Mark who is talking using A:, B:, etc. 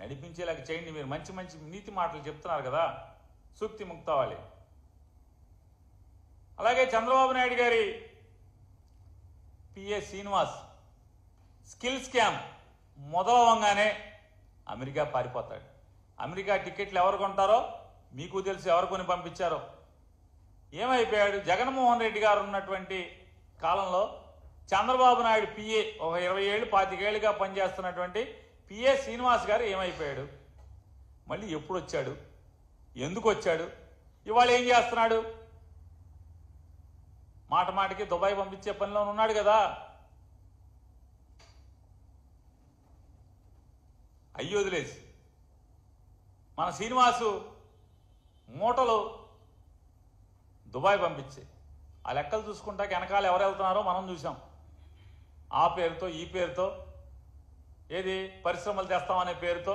A: నడిపించేలాగా చేయండి. మీరు మంచి మంచి నీతి మాటలు చెప్తున్నారు కదా, సూక్తి ముక్తావాలి. అలాగే చంద్రబాబు నాయుడు గారి పిఏ శ్రీనివాస్ స్కిల్ స్కామ్ మొదలవంగానే అమెరికా పారిపోతాడు. అమెరికా టికెట్లు ఎవరు కొంటారో మీకు తెలుసు, ఎవరు కొని పంపించారో. ఏమైపోయాడు? జగన్మోహన్ రెడ్డి గారు ఉన్నటువంటి కాలంలో చంద్రబాబు నాయుడు పిఏ, ఒక 20 ఏళ్ళు 25 ఏళ్ళుగా పనిచేస్తున్నటువంటి పిఏ శ్రీనివాస్ గారు ఏమైపోయాడు? మళ్ళీ ఎప్పుడు వచ్చాడు? ఎందుకు వచ్చాడు? ఇవాళ ఏం చేస్తున్నాడు? మాట మాటకి దుబాయ్ పంపించే పనిలో ఉన్నాడు కదా. అయ్యి వదిలేసి మన శ్రీనివాసు మూటలు దుబాయ్ పంపించే ఆ లెక్కలు చూసుకుంటాక వెనకాల ఎవరు వెళ్తున్నారో మనం చూసాం. ఆ పేరుతో ఈ పేరుతో, ఏది పరిశ్రమలు తెస్తామనే పేరుతో